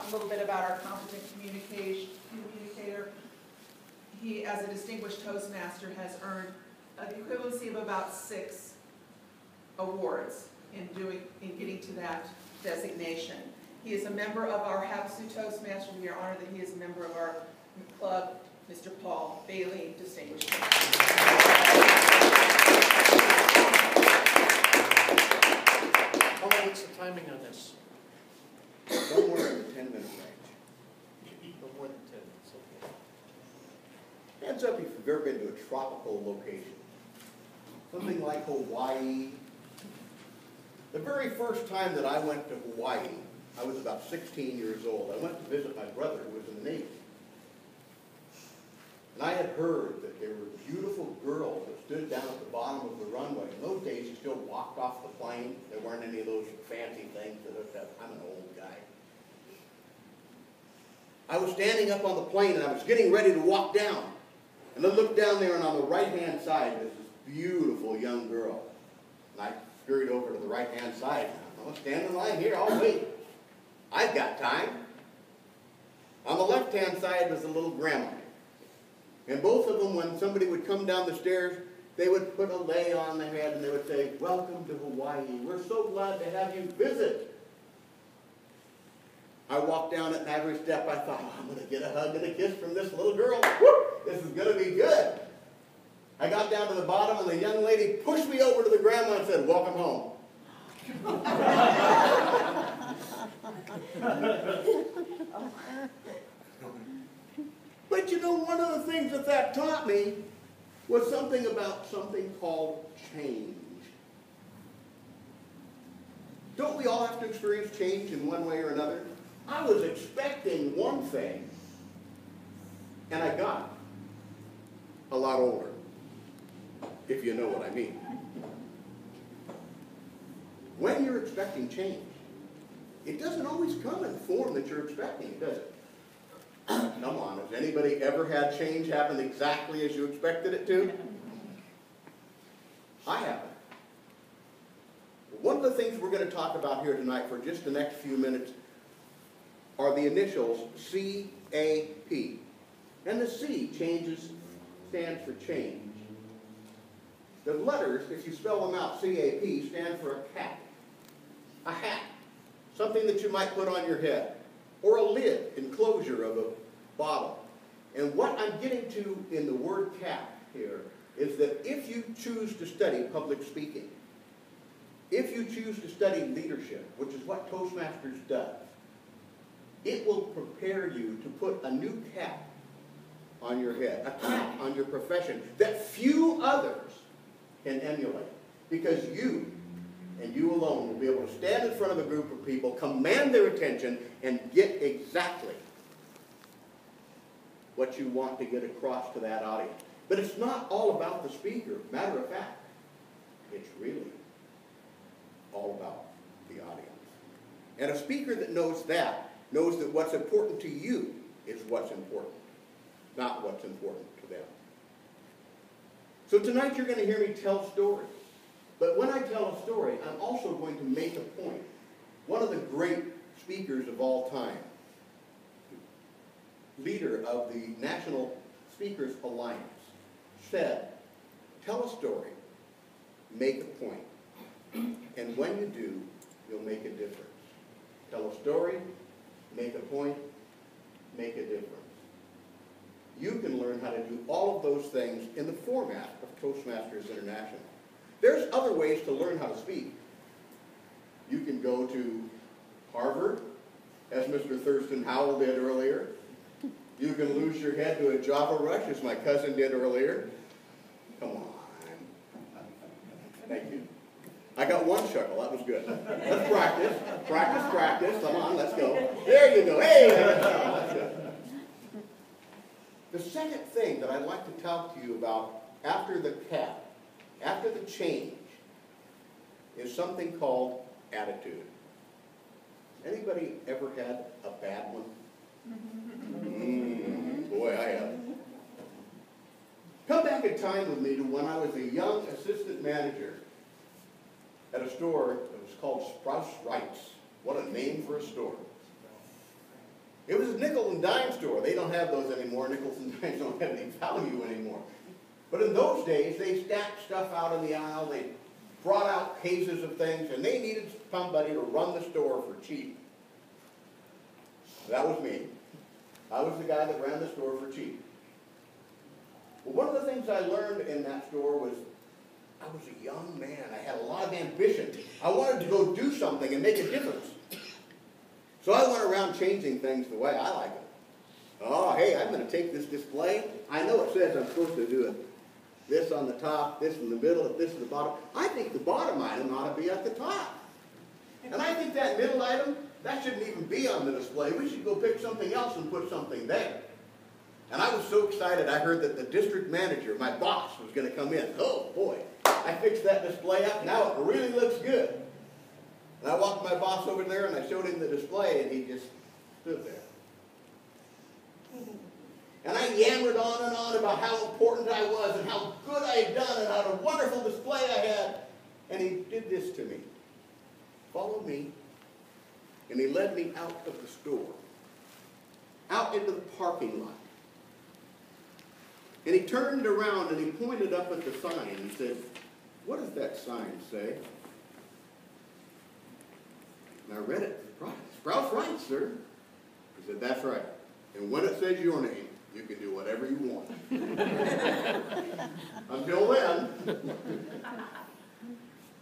a little bit about our competent communicator. He, as a distinguished Toastmaster, has earned an equivalency of about 6 awards in getting to that designation. He is a member of our Havasu Toastmasters. We are honored that he is a member of our club, Mr. Paul Bailey, distinguished Toastmaster. What's the timing on this? Somewhere in the 10-minute range. No more than 10 minutes, okay. Hands up if you've ever been to a tropical location. Something like Hawaii. The very first time that I went to Hawaii, I was about 16 years old. I went to visit my brother who was in the Navy. And I had heard that there were beautiful girls that stood down at the bottom of the runway. In those days, you still walked off the plane. There weren't any of those fancy things that hooked up. I'm an old guy. I was standing up on the plane, and I was getting ready to walk down. And I looked down there, and on the right-hand side, there's this beautiful young girl. And I scurried over to the right-hand side. I'll stand in line here. I'll wait. I've got time. On the left-hand side was a little grandma. And both of them, when somebody would come down the stairs, they would put a lei on their head and they would say, "Welcome to Hawaii. We're so glad to have you visit." I walked down it, and every step I thought, "Oh, I'm going to get a hug and a kiss from this little girl. Whoop, this is going to be good." I got down to the bottom, and the young lady pushed me over to the grandma and said, "Welcome home." But you know, one of the things that taught me was something about something called change. Don't we all have to experience change in one way or another? I was expecting one thing, and I got a lot older, if you know what I mean. When you're expecting change, it doesn't always come in the form that you're expecting, does it? Come on, has anybody ever had change happen exactly as you expected it to? I haven't. One of the things we're going to talk about here tonight for just the next few minutes are the initials C-A-P. And the C stands for change. The letters, if you spell them out, C-A-P, stand for a cap. A hat. Something that you might put on your head. Or a lid, enclosure of a bottle. And what I'm getting to in the word cap here is that if you choose to study public speaking, if you choose to study leadership, which is what Toastmasters does, it will prepare you to put a new cap on your head, a cap on your profession that few others can emulate. Because you, and you alone, will be able to stand in front of a group of people, command their attention, and get exactly what you want to get across to that audience. But it's not all about the speaker. Matter of fact, it's really all about the audience. And a speaker that knows that what's important to you is what's important, not what's important to them. So tonight you're going to hear me tell stories. But when I tell a story, I'm also going to make a point. One of the great speakers of all time, leader of the National Speakers Alliance, said, "Tell a story, make a point, and when you do, you'll make a difference." Tell a story, make a point, make a difference. You can learn how to do all of those things in the format of Toastmasters International. There's other ways to learn how to speak. You can go to Harvard, as Mr. Thurston Howell did earlier. You can lose your head to a Java rush, as my cousin did earlier. Come on. Thank you. I got one chuckle. That was good. Let's practice. Practice, practice. Come on, let's go. There you go. Hey! That's good. The second thing that I'd like to talk to you about after the cap, after the change, is something called attitude. Anybody ever had a bad one? Boy, I have. Come back in time with me to when I was a young assistant manager at a store that was called Sprouse Rights. What a name for a store. It was a nickel and dime store. They don't have those anymore. Nickels and dimes don't have any value anymore. But in those days, they stacked stuff out in the aisle. They brought out cases of things, and they needed somebody to run the store for cheap. That was me. I was the guy that ran the store for cheap. Well, one of the things I learned in that store was I was a young man. I had a lot of ambition. I wanted to go do something and make a difference. So I went around changing things the way I like it. Oh, hey, I'm going to take this display. I know it says I'm supposed to do it. This on the top, this in the middle, this in the bottom. I think the bottom item ought to be at the top. And I think that middle item, that shouldn't even be on the display. We should go pick something else and put something there. And I was so excited, I heard that the district manager, my boss, was going to come in. Oh, boy. I fixed that display up. Now it really looks good. And I walked my boss over there, and I showed him the display, and he just stood there. And I yammered on and on about how important I was and how good I had done and how a wonderful display I had. And he did this to me. Followed me, and he led me out of the store, out into the parking lot. And he turned around and he pointed up at the sign and said, "What does that sign say?" And I read it. "Sprout's right, sir." He said, "That's right. And when it says your name, you can do whatever you want." Until then,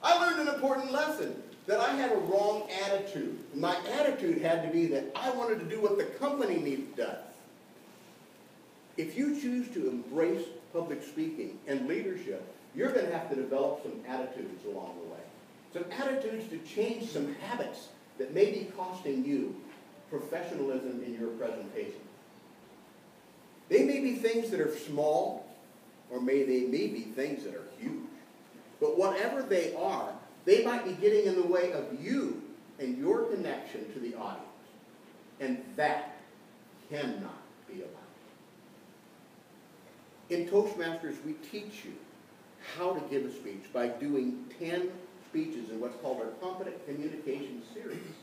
I learned an important lesson, that I had a wrong attitude. My attitude had to be that I wanted to do what the company needs done. If you choose to embrace public speaking and leadership, you're going to have to develop some attitudes along the way. Some attitudes to change some habits that may be costing you professionalism in your presentation. They may be things that are small, or they may be things that are huge. But whatever they are, they might be getting in the way of you and your connection to the audience. And that cannot be allowed. In Toastmasters, we teach you how to give a speech by doing 10 speeches in what's called our Competent Communication Series.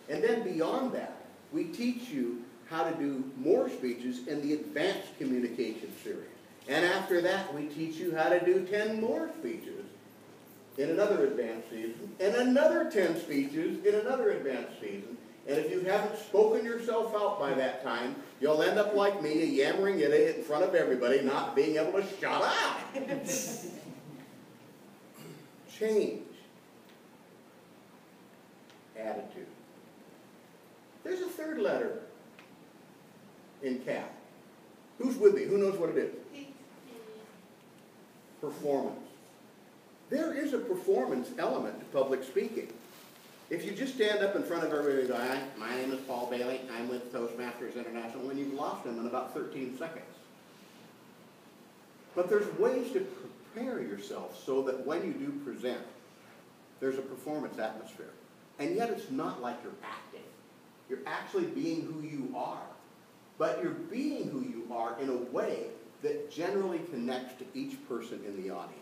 And then beyond that, we teach you how to do more speeches in the Advanced Communication Series. And after that, we teach you how to do 10 more speeches in another advanced season, and another 10 speeches in another advanced season. And if you haven't spoken yourself out by that time, you'll end up like me, a yammering idiot in front of everybody, not being able to shut up. Change. Attitude. There's a third letter in CAP. Who's with me? Who knows what it is? Performance. There is a performance element to public speaking. If you just stand up in front of everybody and go, "Hi, my name is Paul Bailey, I'm with Toastmasters International," when you've lost them in about 13 seconds. But there's ways to prepare yourself so that when you do present, there's a performance atmosphere. And yet it's not like you're acting. You're actually being who you are. But you're being who you are in a way that generally connects to each person in the audience.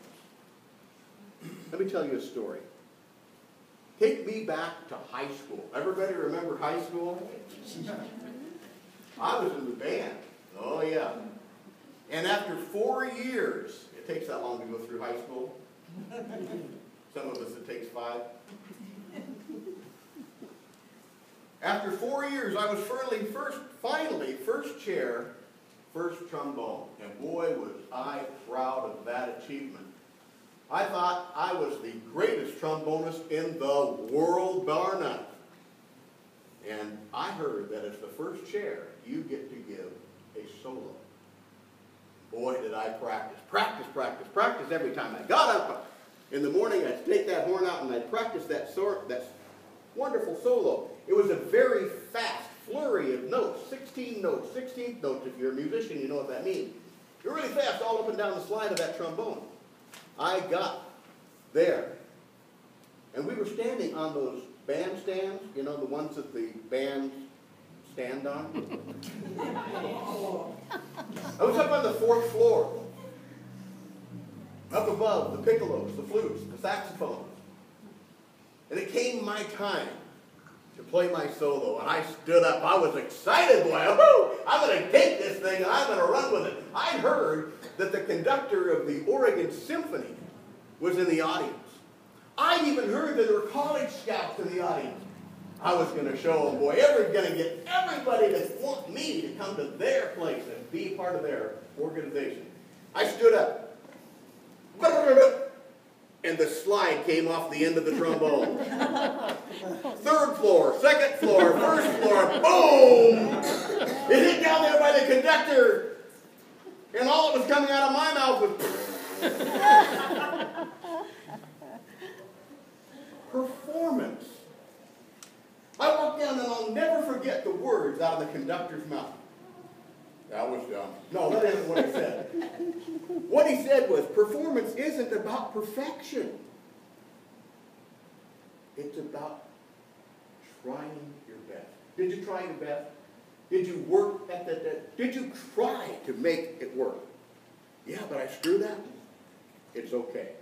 Let me tell you a story. Take me back to high school. Everybody remember high school? I was in the band. Oh, yeah. And after 4 years, it takes that long to go through high school. Some of us, it takes 5. After 4 years, I was finally first chair, first trombone. And boy, was I proud of that achievement. I thought I was the greatest trombonist in the world, bar none. And I heard that as the first chair, you get to give a solo. Boy, did I practice. Practice every time I got up in the morning. I'd take that horn out and I'd practice that wonderful solo. It was a very fast flurry of notes, 16 notes, 16th notes. If you're a musician, you know what that means. You're really fast all up and down the slide of that trombone. I got there. And we were standing on those bandstands, you know, the ones that the bands stand on. I was up on the 4th floor. Up above, the piccolos, the flutes, the saxophones. And it came my time to play my solo, and I stood up. I was excited, boy. Woo! I'm going to take this thing, and I'm going to run with it. I heard that the conductor of the Oregon Symphony was in the audience. I even heard that there were college scouts in the audience. I was going to show them, boy, going to get everybody that wants me to come to their place and be part of their organization. I stood up, and the slide came off the end of the trombone. Third floor, second floor, first floor, boom! It hit down there by the conductor, and all that was coming out of my mouth was performance. I walked down, and I'll never forget the words out of the conductor's mouth. That was dumb. No, that isn't what he said. What he said was, performance isn't about perfection. It's about trying your best. Did you try your best? Did you work at that? Did you try to make it work? Yeah, but I screwed up. It's okay.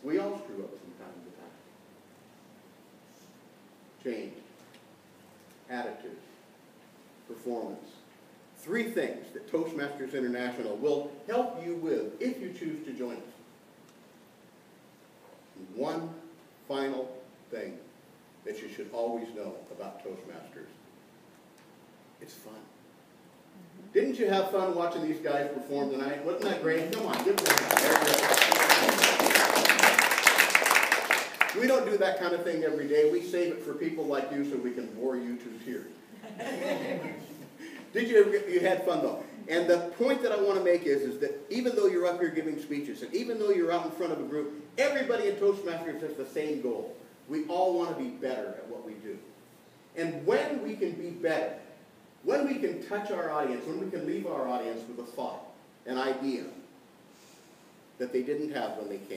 We all screw up from time to time. Change. Attitude. Performance. 3 things that Toastmasters International will help you with if you choose to join us. One final thing that you should always know about Toastmasters. It's fun. Didn't you have fun watching these guys perform tonight? Wasn't that great? Come on, give them a hand. We don't do that kind of thing every day. We save it for people like you so we can bore you to tears. You had fun though. And the point that I want to make is that even though you're up here giving speeches, and even though you're out in front of a group, everybody in Toastmasters has the same goal. We all want to be better at what we do. And when we can be better, when we can touch our audience, when we can leave our audience with a thought, an idea that they didn't have when they came,